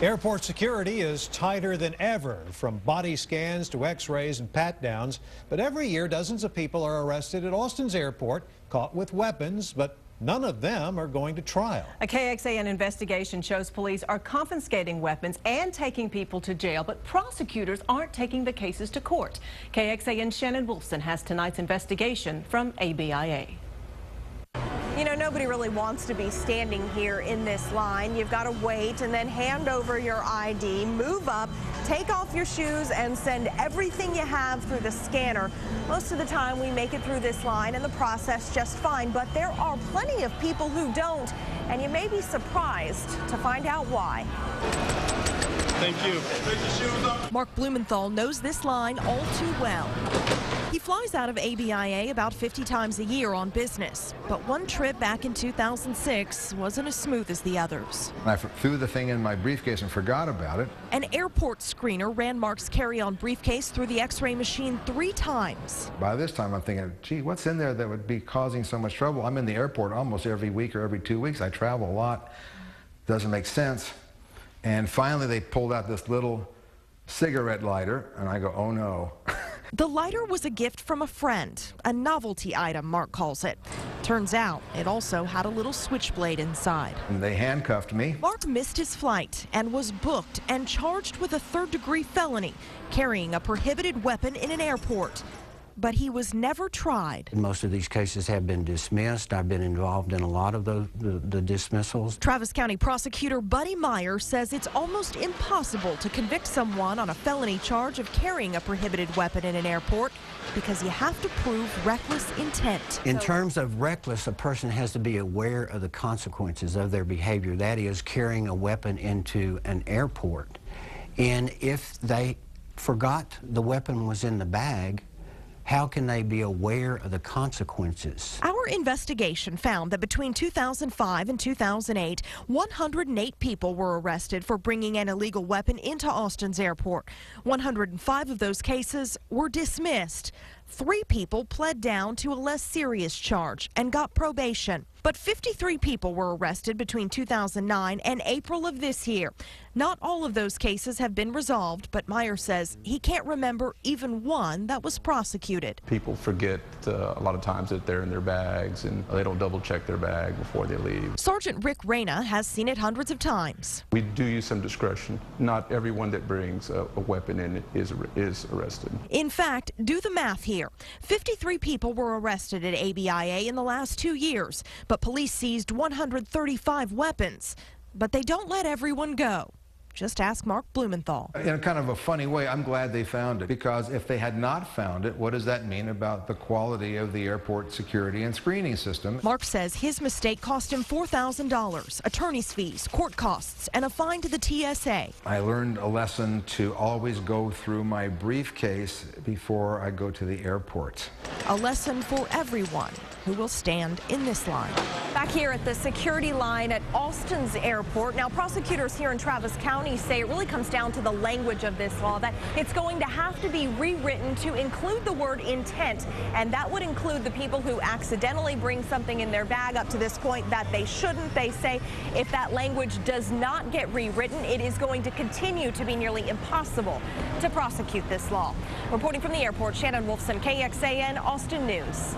Airport security is tighter than ever, from body scans to x-rays and pat-downs. But every year, dozens of people are arrested at Austin's airport, caught with weapons, but none of them are going to trial. A KXAN investigation shows police are confiscating weapons and taking people to jail, but prosecutors aren't taking the cases to court. KXAN's Shannon Wolfson has tonight's investigation from ABIA. You know, nobody really wants to be standing here in this line. You've got to wait and then hand over your ID, move up, take off your shoes, and send everything you have through the scanner. Most of the time we make it through this line and the process just fine, but there are plenty of people who don't, and you may be surprised to find out why. Thank you. Take your shoes off. Mark Blumenthal knows this line all too well. He flies out of ABIA about 50 times a year on business, but one trip back in 2006 wasn't as smooth as the others. I threw the thing in my briefcase and forgot about it. An airport screener ran Mark's carry-on briefcase through the x-ray machine 3 times. By this time I'm thinking, gee, what's in there that would be causing so much trouble? I'm in the airport almost every week or every 2 weeks. I travel a lot. Doesn't make sense. And finally they pulled out this little cigarette lighter, and I go, oh no. The lighter was a gift from a friend, a novelty item, Mark calls it. Turns out it also had a little switchblade inside. And they handcuffed me. Mark missed his flight and was booked and charged with a third-degree felony, carrying a prohibited weapon in an airport. But he was never tried. Most of these cases have been dismissed. I've been involved in a lot of the dismissals. Travis County prosecutor Buddy Meyer says it's almost impossible to convict someone on a felony charge of carrying a prohibited weapon in an airport because you have to prove reckless intent. In terms of reckless, a person has to be aware of the consequences of their behavior. That is, carrying a weapon into an airport. And if they forgot the weapon was in the bag, how can they be aware of the consequences? Our investigation found that between 2005 and 2008, 108 people were arrested for bringing an illegal weapon into Austin's airport. 105 of those cases were dismissed. 3 people pled down to a less serious charge and got probation. But 53 people were arrested between 2009 and April of this year. Not all of those cases have been resolved, but Meyer says he can't remember even one that was prosecuted. People forget a lot of times that they're in their bags and they don't double check their bag before they leave. Sergeant Rick Reyna has seen it hundreds of times. We do use some discretion. Not everyone that brings a weapon in is arrested. In fact, do the math here. 53 people were arrested at ABIA in the last 2 years, but police seized 135 weapons. But they don't let everyone go. Just ask Mark Blumenthal. In a kind of a funny way, I'm glad they found it, because if they had not found it, what does that mean about the quality of the airport security and screening system? Mark says his mistake cost him $4,000, attorney's fees, court costs, and a fine to the TSA. I learned a lesson to always go through my briefcase before I go to the airport. A lesson for everyone who will stand in this line. Back here at the security line at Austin's airport. Now, prosecutors here in Travis County say it really comes down to the language of this law, that it's going to have to be rewritten to include the word intent, and that would include the people who accidentally bring something in their bag up to this point that they shouldn't. They say if that language does not get rewritten, it is going to continue to be nearly impossible to prosecute this law. Reporting from the airport, Shannon Wolfson, KXAN, Austin News.